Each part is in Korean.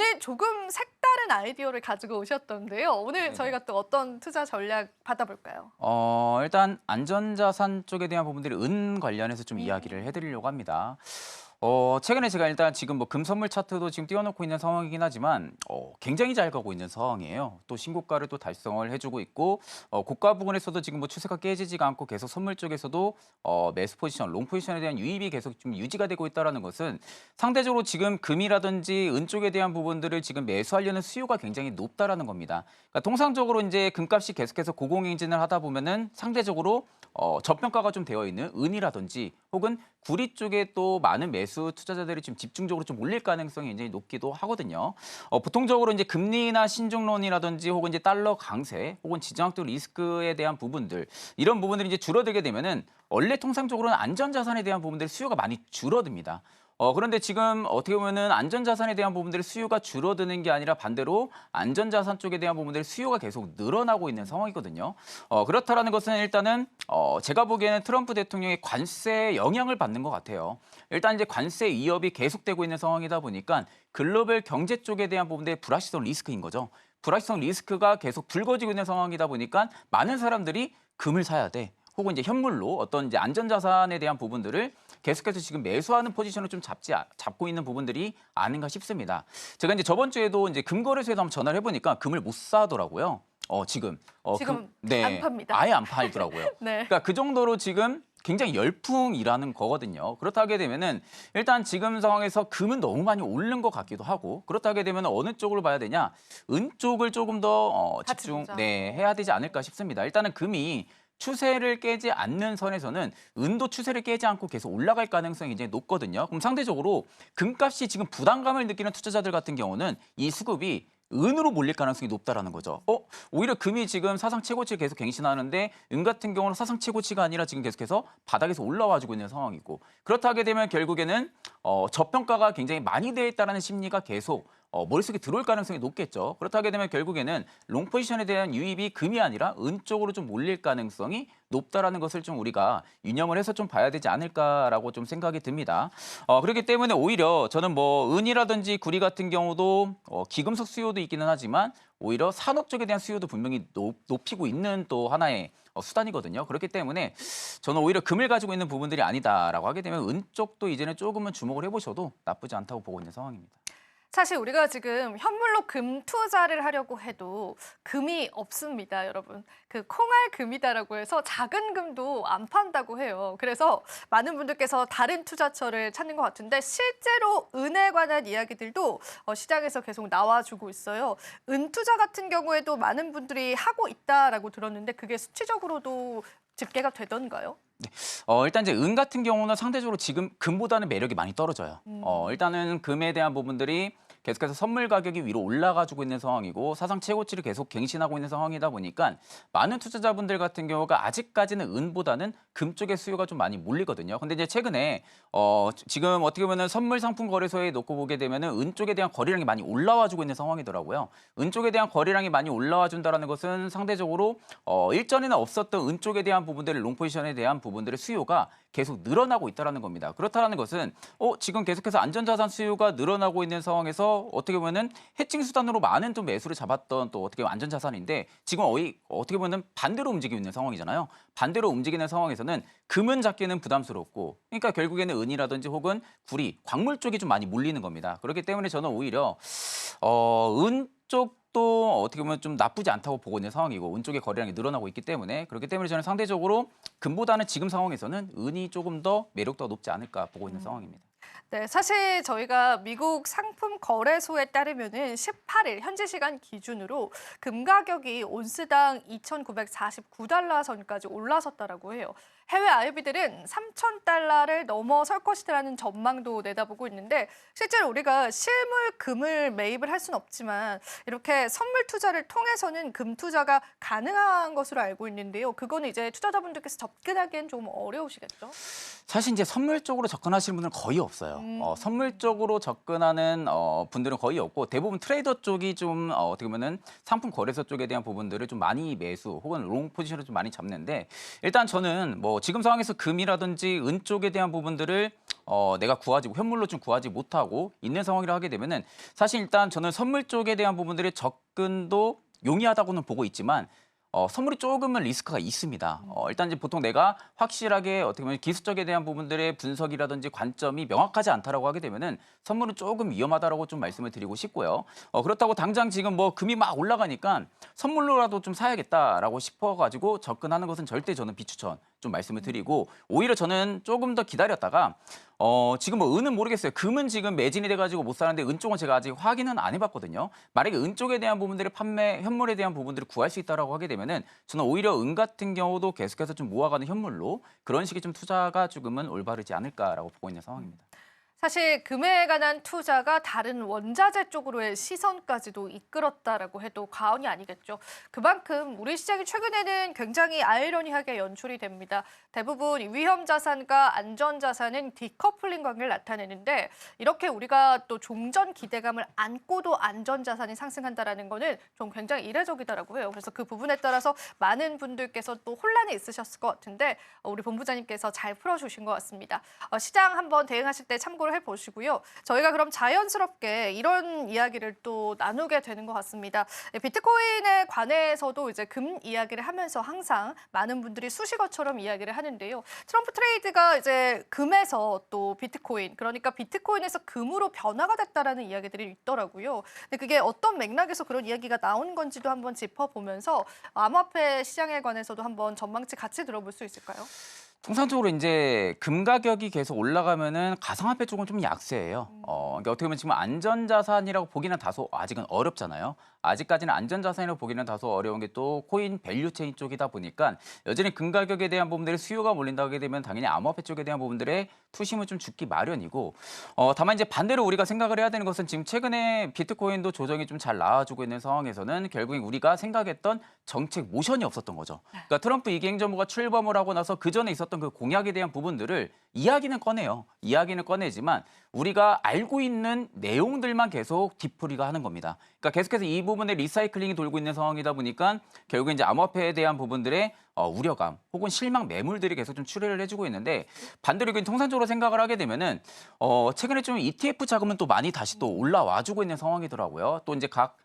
오늘 조금 색다른 아이디어를 가지고 오셨던데요. 오늘 네네. 저희가 또 어떤 투자 전략 받아볼까요? 일단 안전자산 쪽에 대한 부분들이 은 관련해서 좀 이야기를 해드리려고 합니다. 최근에 제가 일단 지금 뭐 금 선물 차트도 지금 띄워놓고 있는 상황이긴 하지만 굉장히 잘 가고 있는 상황이에요. 또 신고가를 또 달성을 해주고 있고 고가 부분에서도 지금 뭐 추세가 깨지지가 않고 계속 선물 쪽에서도 매수 포지션, 롱 포지션에 대한 유입이 계속 좀 유지가 되고 있다는 것은 상대적으로 지금 금이라든지 은 쪽에 대한 부분들을 지금 매수하려는 수요가 굉장히 높다라는 겁니다. 그러니까 통상적으로 이제 금값이 계속해서 고공행진을 하다 보면은 상대적으로 저평가가 좀 되어 있는 은이라든지 혹은 구리 쪽에 또 많은 매수 투자자들이 좀 집중적으로 좀 몰릴 가능성이 굉장히 높기도 하거든요. 보통적으로 이제 금리나 신종론이라든지 혹은 이제 달러 강세 혹은 지정학적 리스크에 대한 부분들 이런 부분들이 이제 줄어들게 되면은 원래 통상적으로는 안전자산에 대한 부분들 수요가 많이 줄어듭니다. 그런데 지금 어떻게 보면은 안전자산에 대한 부분들의 수요가 줄어드는 게 아니라 반대로 안전자산 쪽에 대한 부분들의 수요가 계속 늘어나고 있는 상황이거든요. 그렇다라는 것은 일단은 제가 보기에는 트럼프 대통령의 관세에 영향을 받는 것 같아요. 일단 이제 관세 위협이 계속되고 있는 상황이다 보니까 글로벌 경제 쪽에 대한 부분들의 불확실성 리스크인 거죠. 불확실성 리스크가 계속 불거지고 있는 상황이다 보니까 많은 사람들이 금을 사야 돼. 혹은 이제 현물로 어떤 이제 안전자산에 대한 부분들을 계속해서 지금 매수하는 포지션을 좀 잡고 있는 부분들이 아닌가 싶습니다. 제가 이제 저번 주에도 이제 금거래소에도 한번 전화를 해보니까 금을 못 사더라고요. 지금. 지금 네, 안 팝니다. 아예 안 팔더라고요. 네. 그러니까 그 정도로 지금 굉장히 열풍이라는 거거든요. 그렇다 하게 되면은 일단 지금 상황에서 금은 너무 많이 오른 것 같기도 하고 그렇다 하게 되면 어느 쪽으로 봐야 되냐? 은 쪽을 조금 더 같이 집중 보자. 해야 되지 않을까 싶습니다. 일단은 금이 추세를 깨지 않는 선에서는 은도 추세를 깨지 않고 계속 올라갈 가능성이 굉장히 높거든요. 그럼 상대적으로 금값이 지금 부담감을 느끼는 투자자들 같은 경우는 이 수급이 은으로 몰릴 가능성이 높다라는 거죠. 오히려 금이 지금 사상 최고치를 계속 갱신하는데 은 같은 경우는 사상 최고치가 아니라 지금 계속해서 바닥에서 올라와주고 있는 상황이고 그렇다 하게 되면 결국에는 저평가가 굉장히 많이 되어 있다는 심리가 계속 머릿속에 들어올 가능성이 높겠죠. 그렇다 하게 되면 결국에는 롱 포지션에 대한 유입이 금이 아니라 은 쪽으로 좀 몰릴 가능성이 높다라는 것을 좀 우리가 유념을 해서 좀 봐야 되지 않을까라고 좀 생각이 듭니다. 그렇기 때문에 오히려 저는 뭐 은이라든지 구리 같은 경우도 기금속 수요도 있기는 하지만 오히려 산업 쪽에 대한 수요도 분명히 높이고 있는 또 하나의 수단이거든요. 그렇기 때문에 저는 오히려 금을 가지고 있는 부분들이 아니다라고 하게 되면 은 쪽도 이제는 조금은 주목을 해보셔도 나쁘지 않다고 보고 있는 상황입니다. 사실 우리가 지금 현물로 금 투자를 하려고 해도 금이 없습니다, 여러분. 그 콩알금이다라고 해서 작은 금도 안 판다고 해요. 그래서 많은 분들께서 다른 투자처를 찾는 것 같은데 실제로 은에 관한 이야기들도 시장에서 계속 나와주고 있어요. 은 투자 같은 경우에도 많은 분들이 하고 있다라고 들었는데 그게 수치적으로도 집계가 되던가요? 일단 이제 은 같은 경우는 상대적으로 지금 금보다는 매력이 많이 떨어져요. 일단은 금에 대한 부분들이 계속해서 선물 가격이 위로 올라가지고 있는 상황이고 사상 최고치를 계속 갱신하고 있는 상황이다 보니까 많은 투자자분들 같은 경우가 아직까지는 은보다는 금 쪽의 수요가 좀 많이 몰리거든요. 근데 이제 최근에 지금 어떻게 보면 선물 상품 거래소에 놓고 보게 되면은 은 쪽에 대한 거래량이 많이 올라와주고 있는 상황이더라고요. 은 쪽에 대한 거래량이 많이 올라와 준다라는 것은 상대적으로 일전에는 없었던 은 쪽에 대한 부분들의 롱 포지션에 대한 부분들의 수요가 계속 늘어나고 있다는 겁니다. 그렇다는 것은 지금 계속해서 안전자산 수요가 늘어나고 있는 상황에서 어떻게 보면은 해칭 수단으로 많은 좀 매수를 잡았던 또 어떻게 보면 안전자산인데 지금 어떻게 보면 반대로 움직이고 있는 상황이잖아요. 반대로 움직이는 상황에서는 금은 잡기는 부담스럽고 그러니까 결국에는 은이라든지 혹은 구리, 광물 쪽이 좀 많이 몰리는 겁니다. 그렇기 때문에 저는 오히려 은 쪽도 어떻게 보면 좀 나쁘지 않다고 보고 있는 상황이고 은 쪽의 거래량이 늘어나고 있기 때문에 그렇기 때문에 저는 상대적으로 금보다는 지금 상황에서는 은이 조금 더 매력도가 높지 않을까 보고 있는 상황입니다. 네, 사실 저희가 미국 상품 거래소에 따르면은 18일 현지 시간 기준으로 금 가격이 온스당 2,949달러 선까지 올라섰다라고 해요. 해외 IB들은 3,000달러를 넘어설 것이라는 전망도 내다보고 있는데 실제로 우리가 실물 금을 매입을 할 수는 없지만 이렇게 선물 투자를 통해서는 금 투자가 가능한 것으로 알고 있는데요. 그거는 이제 투자자분들께서 접근하기엔 좀 어려우시겠죠? 사실 이제 선물 쪽으로 접근하시는 분들은 거의 없어요. 선물 쪽으로 접근하는 분들은 거의 없고 대부분 트레이더 쪽이 좀 어떻게 보면은 상품 거래소 쪽에 대한 부분들을 좀 많이 매수 혹은 롱 포지션을 좀 많이 잡는데 일단 저는 뭐 지금 상황에서 금이라든지 은 쪽에 대한 부분들을 내가 현물로 좀 구하지 못하고 있는 상황이라 하게 되면은 사실 일단 저는 선물 쪽에 대한 부분들의 접근도 용이하다고는 보고 있지만 선물이 조금은 리스크가 있습니다. 일단 이제 보통 내가 확실하게 어떻게 보면 기술 쪽에 대한 부분들의 분석이라든지 관점이 명확하지 않다라고 하게 되면은 선물은 조금 위험하다라고 좀 말씀을 드리고 싶고요. 그렇다고 당장 지금 뭐 금이 막 올라가니까 선물로라도 좀 사야겠다라고 싶어가지고 접근하는 것은 절대 저는 비추천 좀 말씀을 드리고 오히려 저는 조금 더 기다렸다가 지금 뭐 은은 모르겠어요. 금은 지금 매진이 돼가지고 못 사는데 은 쪽은 제가 아직 확인은 안 해봤거든요. 만약에 은 쪽에 대한 부분들의 현물에 대한 부분들을 구할 수 있다라고 하게 되면은 저는 오히려 은 같은 경우도 계속해서 좀 모아가는 현물로 그런 식의 좀 투자가 조금은 올바르지 않을까라고 보고 있는 상황입니다. 사실 금에 관한 투자가 다른 원자재 쪽으로의 시선까지도 이끌었다라고 해도 과언이 아니겠죠. 그만큼 우리 시장이 최근에는 굉장히 아이러니하게 연출이 됩니다. 대부분 위험 자산과 안전 자산은 디커플링 관계를 나타내는데 이렇게 우리가 또 종전 기대감을 안고도 안전 자산이 상승한다라는 거는 좀 굉장히 이례적이다라고 해요. 그래서 그 부분에 따라서 많은 분들께서 또 혼란이 있으셨을 것 같은데 우리 본부장님께서 잘 풀어주신 것 같습니다. 시장 한번 대응하실 때 참고를 해보시고요. 저희가 그럼 자연스럽게 이런 이야기를 또 나누게 되는 것 같습니다. 비트코인에 관해서도 이제 금 이야기를 하면서 항상 많은 분들이 수식어처럼 이야기를 하는데요. 트럼프 트레이드가 이제 금에서 또 비트코인, 그러니까 비트코인에서 금으로 변화가 됐다라는 이야기들이 있더라고요. 근데 그게 어떤 맥락에서 그런 이야기가 나온 건지도 한번 짚어보면서 암호화폐 시장에 관해서도 한번 전망치 같이 들어볼 수 있을까요? 통상적으로 이제 금 가격이 계속 올라가면은 가상화폐 쪽은 좀 약세예요. 그러니까 어떻게 보면 지금 안전자산이라고 보기는 다소 아직은 어렵잖아요. 아직까지는 안전자산이라고 보기는 다소 어려운 게 또 코인 밸류체인 쪽이다 보니까 여전히 금 가격에 대한 부분들의 수요가 몰린다 하게 되면 당연히 암호화폐 쪽에 대한 부분들의 투심은 좀 죽기 마련이고 다만 이제 반대로 우리가 생각을 해야 되는 것은 지금 최근에 비트코인도 조정이 좀 잘 나와주고 있는 상황에서는 결국엔 우리가 생각했던 정책 모션이 없었던 거죠. 그러니까 트럼프 이기 행정부가 출범을 하고 나서 그 전에 있었던 그 공약에 대한 부분들을 이야기는 꺼내요. 이야기는 꺼내지만 우리가 알고 있는 내용들만 계속 뒤풀이가 하는 겁니다. 그러니까 계속해서 이 부분에 리사이클링이 돌고 있는 상황이다 보니까 결국 이제 암호화폐에 대한 부분들의 우려감 혹은 실망 매물들이 계속 좀 출회를 해주고 있는데 반대로 이건 통상적으로 생각을 하게 되면은 최근에 좀 ETF 자금은 또 많이 다시 또 올라와주고 있는 상황이더라고요. 또 이제 각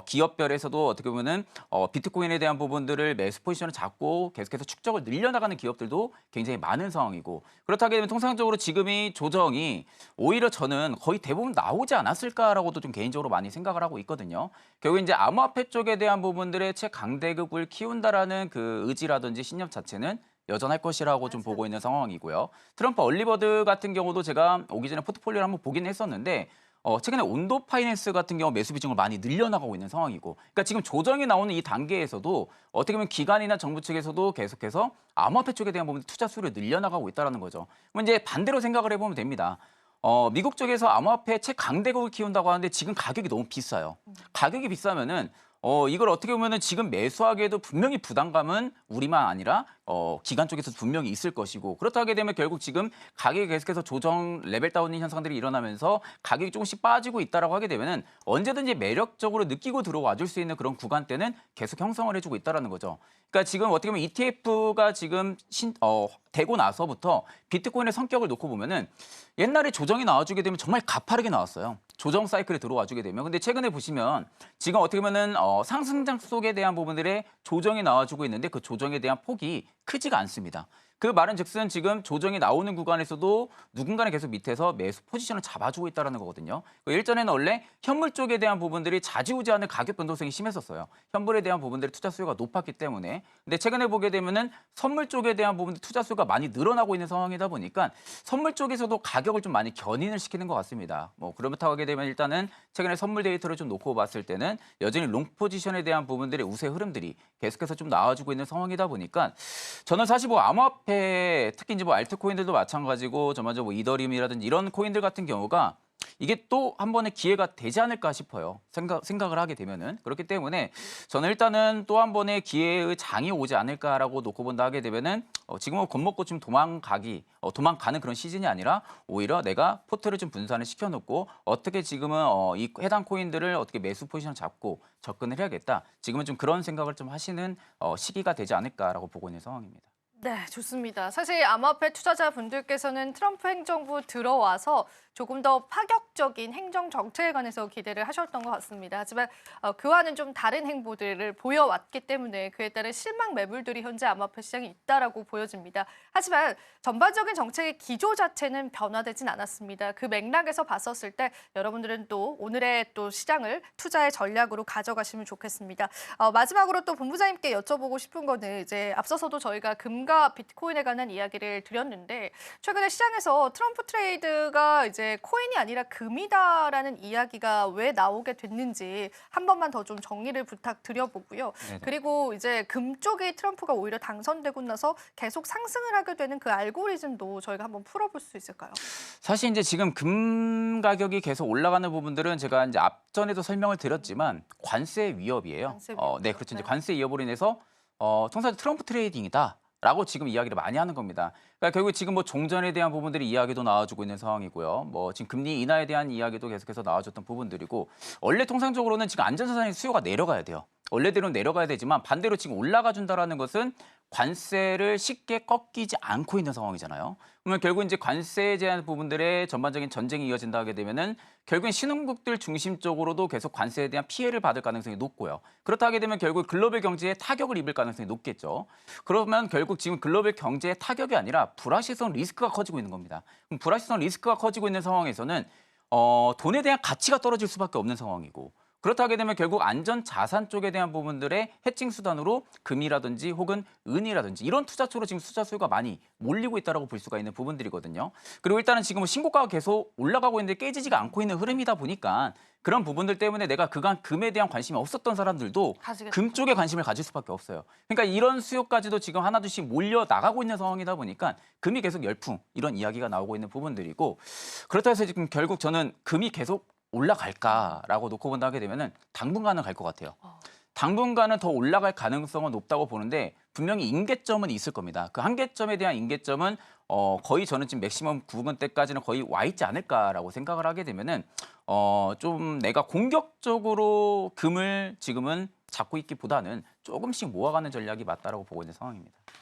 기업별에서도 어떻게 보면은 비트코인에 대한 부분들을 매수 포지션을 잡고 계속해서 축적을 늘려나가는 기업들도 굉장히 많은 상황이고 그렇다게 되면 통상적으로 지금이 조정이 오히려 저는 거의 대부분 나오지 않았을까라고도 좀 개인적으로 많이 생각을 하고 있거든요. 결국 이제 암호화폐 쪽에 대한 부분들의 최강대급을 키운다라는 그 의지라든지 신념 자체는 여전할 것이라고 좀 보고 있는 상황이고요. 트럼프 얼리버드 같은 경우도 제가 오기 전에 포트폴리오를 한번 보긴 했었는데 최근에 온도 파이낸스 같은 경우 매수 비중을 많이 늘려나가고 있는 상황이고 그러니까 지금 조정이 나오는 이 단계에서도 어떻게 보면 기관이나 정부 측에서도 계속해서 암호화폐 쪽에 대한 부분 투자 수를 늘려나가고 있다는 거죠. 그럼 이제 반대로 생각을 해보면 됩니다. 미국 쪽에서 암호화폐 최강대국을 키운다고 하는데 지금 가격이 너무 비싸요. 가격이 비싸면은 이걸 어떻게 보면은 지금 매수하기에도 분명히 부담감은 우리만 아니라 기관 쪽에서 분명히 있을 것이고 그렇다 하게 되면 결국 지금 가격이 계속해서 조정 레벨 다운인 현상들이 일어나면서 가격이 조금씩 빠지고 있다라고 하게 되면은 언제든지 매력적으로 느끼고 들어와 줄 수 있는 그런 구간대는 계속 형성을 해주고 있다라는 거죠. 그러니까 지금 어떻게 보면 ETF가 지금 되고 나서부터 비트코인의 성격을 놓고 보면은 옛날에 조정이 나와주게 되면 정말 가파르게 나왔어요. 조정 사이클에 들어와주게 되면. 근데 최근에 보시면 지금 어떻게 보면은 상승장 속에 대한 부분들의 조정이 나와주고 있는데 그 조정에 대한 폭이 크지가 않습니다. 그 말은 즉슨 지금 조정이 나오는 구간에서도 누군가는 계속 밑에서 매수 포지션을 잡아주고 있다는 거거든요. 일전에는 원래 현물 쪽에 대한 부분들이 좌지우지하는 가격 변동성이 심했었어요. 현물에 대한 부분들의 투자 수요가 높았기 때문에. 근데 최근에 보게 되면은 선물 쪽에 대한 부분들 투자 수요가 많이 늘어나고 있는 상황이다 보니까 선물 쪽에서도 가격을 좀 많이 견인을 시키는 것 같습니다. 그렇다고 하게 되면 일단은 최근에 선물 데이터를 좀 놓고 봤을 때는 여전히 롱 포지션에 대한 부분들의 우세 흐름들이 계속해서 좀 나와주고 있는 상황이다 보니까 저는 사실 암호화폐 특히 이제 알트코인들도 마찬가지고 전반적으로 이더리움이라든지 이런 코인들 같은 경우가 이게 또 한 번의 기회가 되지 않을까 싶어요. 생각을 하게 되면은 그렇기 때문에 저는 일단은 또 한 번의 기회의 장이 오지 않을까라고 놓고 본다 하게 되면은 지금은 겁먹고 좀 도망가는 그런 시즌이 아니라 오히려 내가 포트를 좀 분산을 시켜놓고 어떻게 지금은 이 해당 코인들을 어떻게 매수 포지션 잡고 접근을 해야겠다. 지금은 좀 그런 생각을 좀 하시는 시기가 되지 않을까라고 보고 있는 상황입니다. 네, 좋습니다. 사실 암호화폐 투자자분들께서는 트럼프 행정부 들어와서 조금 더 파격적인 행정 정책에 관해서 기대를 하셨던 것 같습니다. 하지만 그와는 좀 다른 행보들을 보여왔기 때문에 그에 따른 실망 매물들이 현재 암호화폐 시장에 있다라고 보여집니다. 하지만 전반적인 정책의 기조 자체는 변화되진 않았습니다. 그 맥락에서 봤었을 때 여러분들은 또 오늘의 또 시장을 투자의 전략으로 가져가시면 좋겠습니다. 마지막으로 또 본부장님께 여쭤보고 싶은 거는 이제 앞서서도 저희가 금과 비트코인에 관한 이야기를 드렸는데 최근에 시장에서 트럼프 트레이드가 이제 코인이 아니라 금이다라는 이야기가 왜 나오게 됐는지 한 번만 더 좀 정리를 부탁드려보고요. 네네. 그리고 이제 금 쪽이 트럼프가 오히려 당선되고 나서 계속 상승을 하게 되는 그 알고리즘도 저희가 한번 풀어볼 수 있을까요? 사실 이제 지금 금 가격이 계속 올라가는 부분들은 제가 이제 앞전에도 설명을 드렸지만 관세 위협이에요. 관세 위협이요? 네, 그렇죠. 이제 네. 관세 위협으로 인해서 통상 트럼프 트레이딩이다. 라고 지금 이야기를 많이 하는 겁니다. 그러니까 결국 지금 뭐 종전에 대한 부분들이 이야기도 나와주고 있는 상황이고요. 뭐 지금 금리 인하에 대한 이야기도 계속해서 나와줬던 부분들이고 원래 통상적으로는 지금 안전자산의 수요가 내려가야 돼요. 원래대로는 내려가야 되지만 반대로 지금 올라가 준다라는 것은 관세를 쉽게 꺾이지 않고 있는 상황이잖아요. 그러면 결국 이제 관세에 대한 부분들의 전반적인 전쟁이 이어진다 하게 되면은 결국엔 신흥국들 중심적으로도 계속 관세에 대한 피해를 받을 가능성이 높고요. 그렇다 하게 되면 결국 글로벌 경제에 타격을 입을 가능성이 높겠죠. 그러면 결국 지금 글로벌 경제의 타격이 아니라 불확실성 리스크가 커지고 있는 겁니다. 그럼 불확실성 리스크가 커지고 있는 상황에서는 돈에 대한 가치가 떨어질 수밖에 없는 상황이고 그렇다 하게 되면 결국 안전 자산 쪽에 대한 부분들의 해칭 수단으로 금이라든지 혹은 은이라든지 이런 투자 쪽으로 지금 투자 수요가 많이 몰리고 있다라고 볼 수가 있는 부분들이거든요. 그리고 일단은 지금 신고가가 계속 올라가고 있는데 깨지지가 않고 있는 흐름이다 보니까 그런 부분들 때문에 내가 그간 금에 대한 관심이 없었던 사람들도 가지겠다. 금 쪽에 관심을 가질 수밖에 없어요. 그러니까 이런 수요까지도 지금 하나둘씩 몰려 나가고 있는 상황이다 보니까 금이 계속 열풍 이런 이야기가 나오고 있는 부분들이고 그렇다 해서 지금 결국 저는 금이 계속 올라갈까라고 놓고 본다 하게 되면은 당분간은 갈 것 같아요. 당분간은 더 올라갈 가능성은 높다고 보는데 분명히 임계점은 있을 겁니다. 그 한계점에 대한 임계점은 거의 저는 지금 맥시멈 구간대까지는 거의 와 있지 않을까라고 생각을 하게 되면은 좀 내가 공격적으로 금을 지금은 잡고 있기보다는 조금씩 모아가는 전략이 맞다라고 보고 있는 상황입니다.